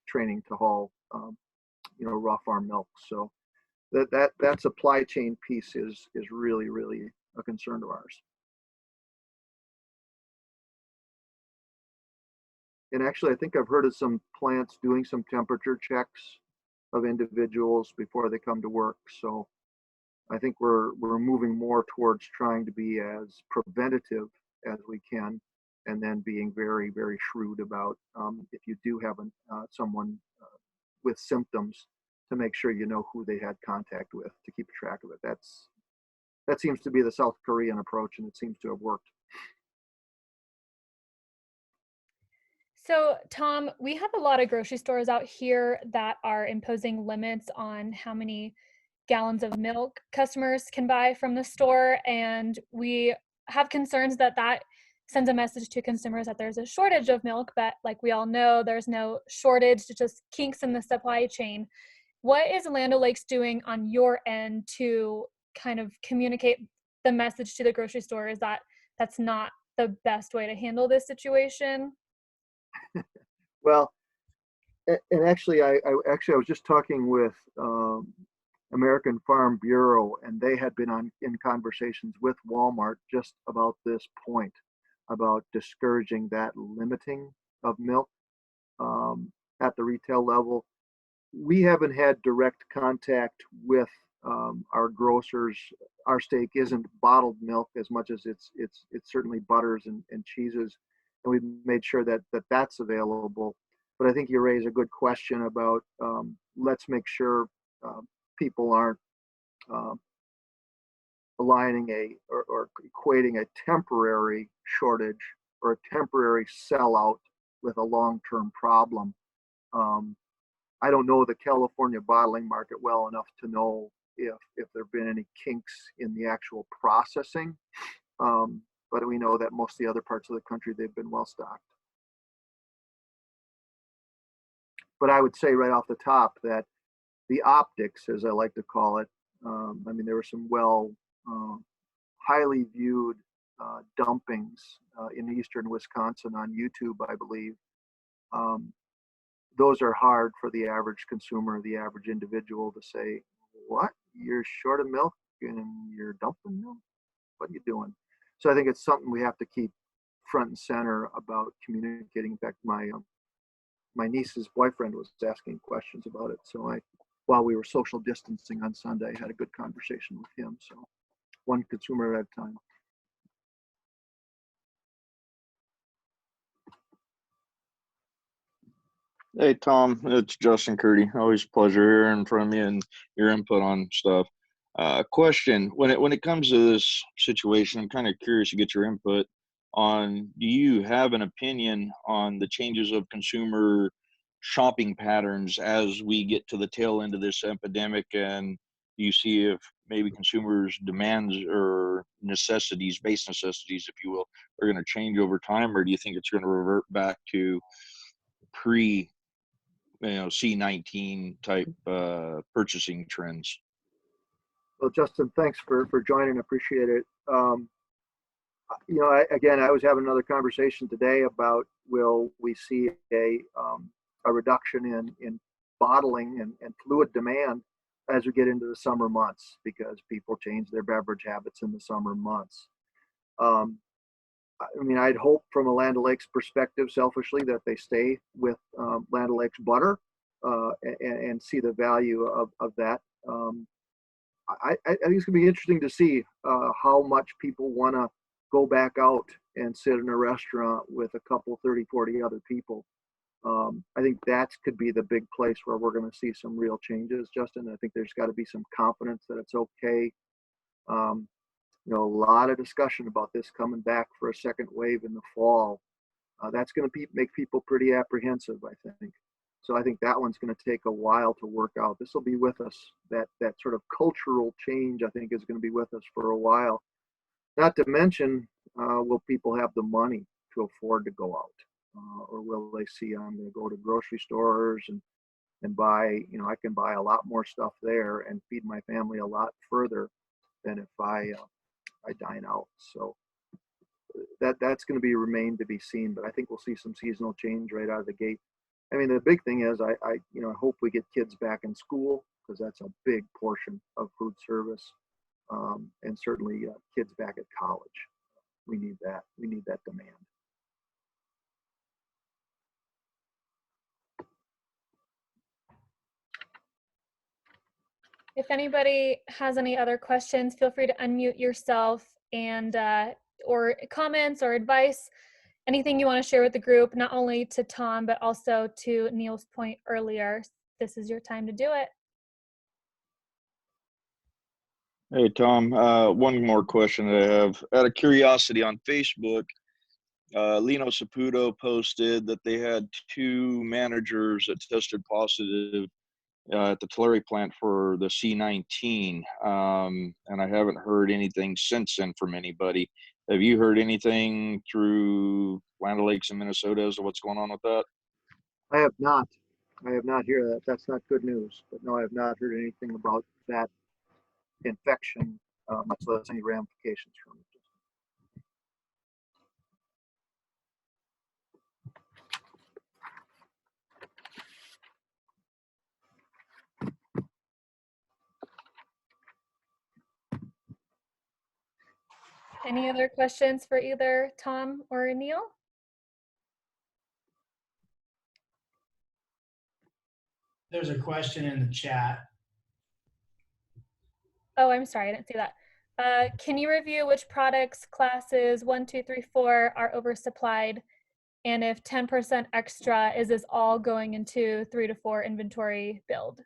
training to haul, raw farm milk. So that supply chain piece is really, really a concern of ours. And actually, I think I've heard of some plants doing some temperature checks of individuals before they come to work. So I think we're moving more towards trying to be as preventative as we can, and then being very, very shrewd about if you do have someone with symptoms, to make sure you know who they had contact with to keep track of it. That seems to be the South Korean approach, and it seems to have worked. So, Tom, we have a lot of grocery stores out here that are imposing limits on how many gallons of milk customers can buy from the store. And we have concerns that sends a message to consumers that there's a shortage of milk, but like we all know, there's no shortage, it's just kinks in the supply chain. What is Land O'Lakes doing on your end to kind of communicate the message to the grocery stores that that's not the best way to handle this situation? Well, and actually, I was just talking with American Farm Bureau, and they had been in conversations with Walmart just about this point, about discouraging that limiting of milk at the retail level. We haven't had direct contact with our grocers. Our steak isn't bottled milk as much as it's certainly butters and cheeses, and we've made sure that that's available. But I think you raise a good question about let's make sure people aren't aligning or equating a temporary shortage or a temporary sellout with a long-term problem. I don't know the California bottling market well enough to know if there have been any kinks in the actual processing, but we know that most of the other parts of the country, they've been well stocked. But I would say right off the top that the optics, as I like to call it, I mean, there were some highly viewed dumpings in eastern Wisconsin on YouTube, I believe. Those are hard for the average consumer, the average individual to say, what? You're short of milk and you're dumping milk? What are you doing? So I think it's something we have to keep front and center about communicating. In fact, my niece's boyfriend was asking questions about it. So while we were social distancing on Sunday, I had a good conversation with him. So one consumer at a time. Hey, Tom, it's Justin Curdy. Always a pleasure hearing from you and your input on stuff. Question, when it comes to this situation, I'm kind of curious to get your input on, do you have an opinion on the changes of consumer shopping patterns as we get to the tail end of this epidemic? And do you see if maybe consumers' demands or necessities, base necessities, if you will, are going to change over time? Or do you think it's going to revert back to C-19 type purchasing trends? Well, Justin, thanks for joining. Appreciate it. I was having another conversation today about, will we see a reduction in bottling and fluid demand as we get into the summer months, because people change their beverage habits in the summer months. I mean, I'd hope from a Land O'Lakes perspective, selfishly, that they stay with Land O'Lakes butter and see the value of that. I think it's going to be interesting to see how much people want to go back out and sit in a restaurant with a couple, 30, 40 other people. I think that could be the big place where we're going to see some real changes, Justin. I think there's got to be some confidence that it's okay. A lot of discussion about this coming back for a second wave in the fall. That's going to make people pretty apprehensive, I think. So I think that one's going to take a while to work out. This will be with us. That sort of cultural change, I think, is going to be with us for a while. Not to mention, will people have the money to afford to go out? Or will they see, I'm going to go to grocery stores and buy, I can buy a lot more stuff there and feed my family a lot further than if I dine out. So that's going to remain to be seen, but I think we'll see some seasonal change right out of the gate. I mean, the big thing is I hope we get kids back in school, because that's a big portion of food service, and certainly kids back at college. We need that. We need that demand. If anybody has any other questions, feel free to unmute yourself and or comments or advice, anything you want to share with the group, not only to Tom, but also to Neil's point earlier. This is your time to do it. Hey, Tom, one more question that I have. Out of curiosity, on Facebook, Lino Saputo posted that they had 2 managers that tested positive at the Tulare plant for the C-19, and I haven't heard anything since then from anybody. Have you heard anything through Land O'Lakes in Minnesota as to what's going on with that? I have not. I have not heard that. That's not good news. But no, I have not heard anything about that infection, much less any ramifications from it. Any other questions for either Tom or Neil? There's a question in the chat. Oh, I'm sorry, I didn't see that. Can you review which products classes 1, 2, 3, 4 are oversupplied? And if 10% extra, is this all going into 3 to 4 inventory build?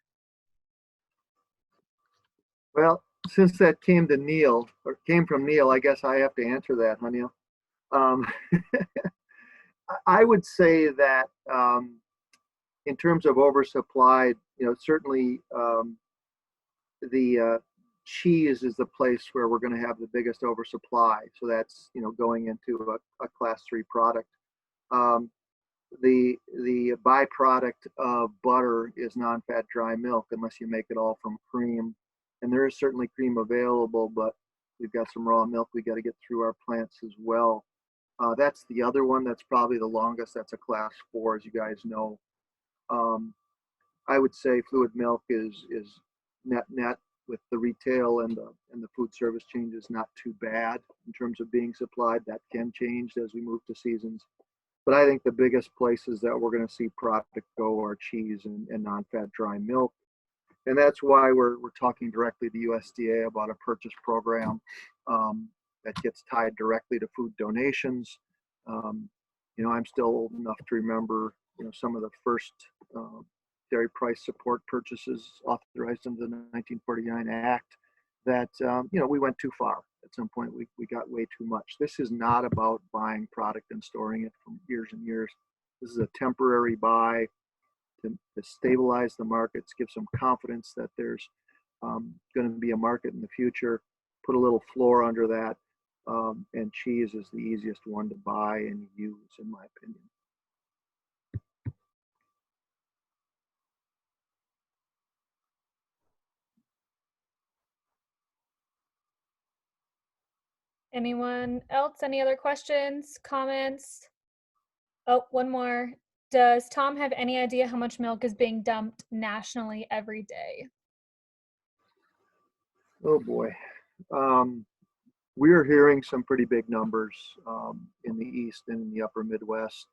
Well, since that came to Neil, or came from Neil, I guess I have to answer that, huh, Neil? Um, I would say that in terms of oversupply, certainly the cheese is the place where we're going to have the biggest oversupply. So that's going into a class 3 product. The byproduct of butter is non-fat dry milk, unless you make it all from cream. And there is certainly cream available, but we've got some raw milk we got to get through our plants as well. That's the other one that's probably the longest. That's a class 4, as you guys know. I would say fluid milk is net with the retail and the food service changes not too bad in terms of being supplied. That can change as we move to seasons. But I think the biggest places that we're going to see product go are cheese and non-fat dry milk. And that's why we're talking directly to USDA about a purchase program that gets tied directly to food donations. I'm still old enough to remember, some of the first dairy price support purchases authorized under the 1949 Act that, we went too far. At some point, we got way too much. This is not about buying product and storing it for years and years. This is a temporary buy to stabilize the markets, give some confidence that there's going to be a market in the future, put a little floor under that, and cheese is the easiest one to buy and use, in my opinion. Anyone else? Any other questions, comments? Oh, one more. Does Tom have any idea how much milk is being dumped nationally every day? Oh boy. We're hearing some pretty big numbers in the East and in the upper Midwest.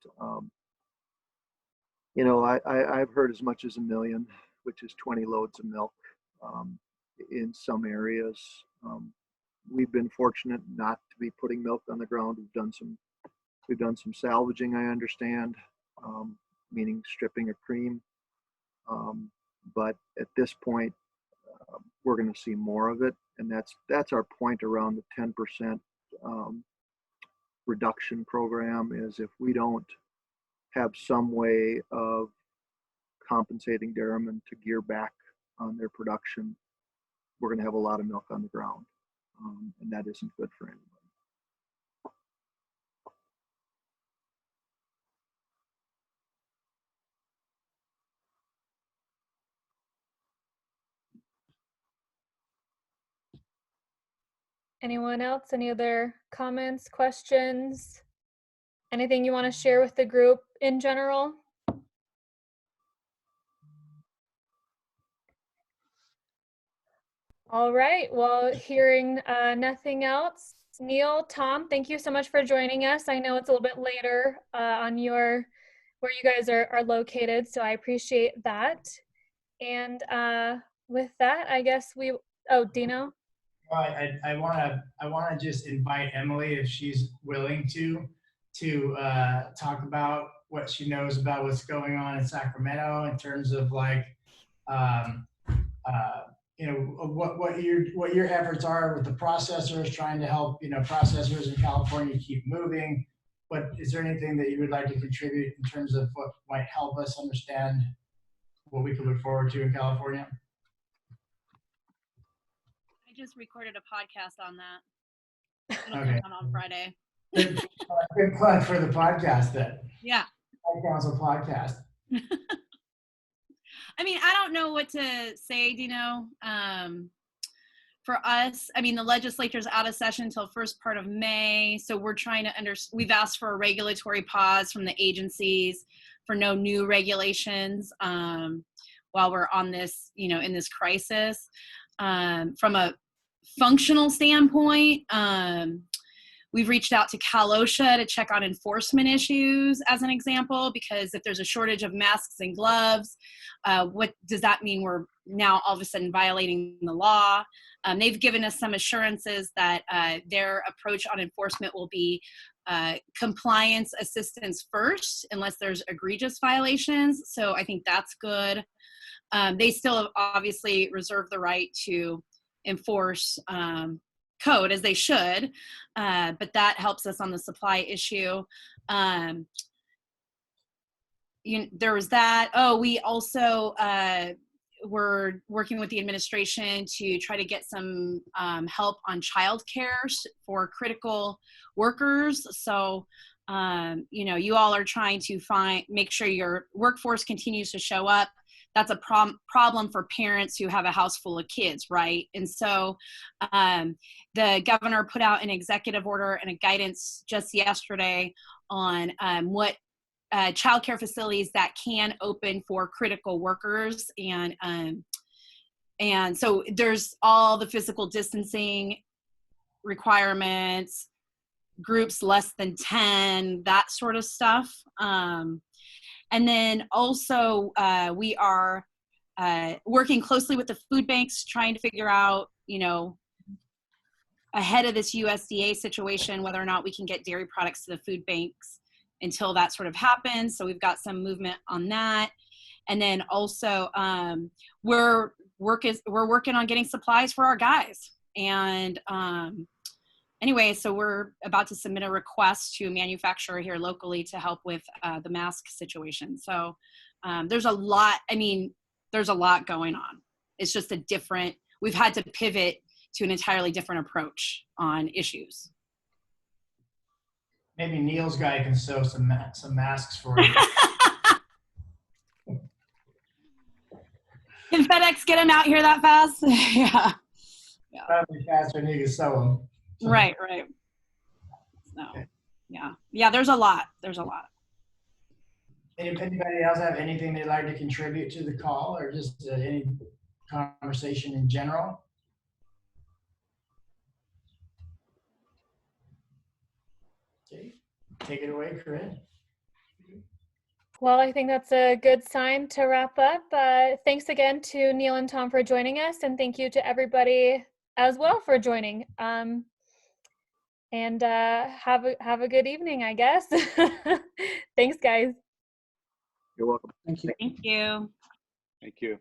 I've heard as much as 1 million, which is 20 loads of milk in some areas. We've been fortunate not to be putting milk on the ground. We've done some salvaging, I understand, meaning stripping of cream. But at this point, we're going to see more of it, and that's our point around the 10% reduction program. Is if we don't have some way of compensating dairymen to gear back on their production, we're going to have a lot of milk on the ground, and that isn't good for anybody. Anyone else? Any other comments, questions? Anything you want to share with the group in general? All right. Well, hearing nothing else, Neil, Tom, thank you so much for joining us. I know it's a little bit later on where you guys are located, so I appreciate that. And with that, I guess Dino. Well, I want to just invite Emily, if she's willing to talk about what she knows about what's going on in Sacramento in terms of like what your efforts are with the processors, trying to help processors in California keep moving. But is there anything that you would like to contribute in terms of what might help us understand what we can look forward to in California? I just recorded a podcast on that. It'll Okay. come out on Friday. Good plug for the podcast then. Yeah. Council podcast. I mean, I don't know what to say, Dino. For us, I mean, the legislature's out of session until first part of May. So we're trying to we've asked for a regulatory pause from the agencies for no new regulations while we're on this, in this crisis. From a functional standpoint, we've reached out to Cal OSHA to check on enforcement issues as an example, because if there's a shortage of masks and gloves, what does that mean? We're now all of a sudden violating the law. They've given us some assurances that their approach on enforcement will be compliance assistance first, unless there's egregious violations. So I think that's good. They still obviously reserve the right to enforce code as they should, but that helps us on the supply issue. There was that. Oh, we also were working with the administration to try to get some help on childcare for critical workers. So, you all are trying to make sure your workforce continues to show up. That's a problem for parents who have a house full of kids, right? And so the governor put out an executive order and a guidance just yesterday on what childcare facilities that can open for critical workers, and so there's all the physical distancing requirements, groups less than 10, that sort of stuff. And then also we are working closely with the food banks, trying to figure out, ahead of this USDA situation, whether or not we can get dairy products to the food banks until that sort of happens. So we've got some movement on that. And then also we're working on getting supplies for our guys. And anyway, so we're about to submit a request to a manufacturer here locally to help with the mask situation. So there's a lot going on. It's just we've had to pivot to an entirely different approach on issues. Maybe Neil's guy can sew some masks for you. Can FedEx get them out here that fast? Yeah. Probably faster than you can sew them. Right. So, yeah. There's a lot. Anybody else have anything they'd like to contribute to the call, or just any conversation in general? Okay, take it away, Corinne. Well, I think that's a good sign to wrap up. Thanks again to Neil and Tom for joining us, and thank you to everybody as well for joining. And have a good evening, I guess. Thanks, guys. You're welcome. Thank you. Thank you. Thank you.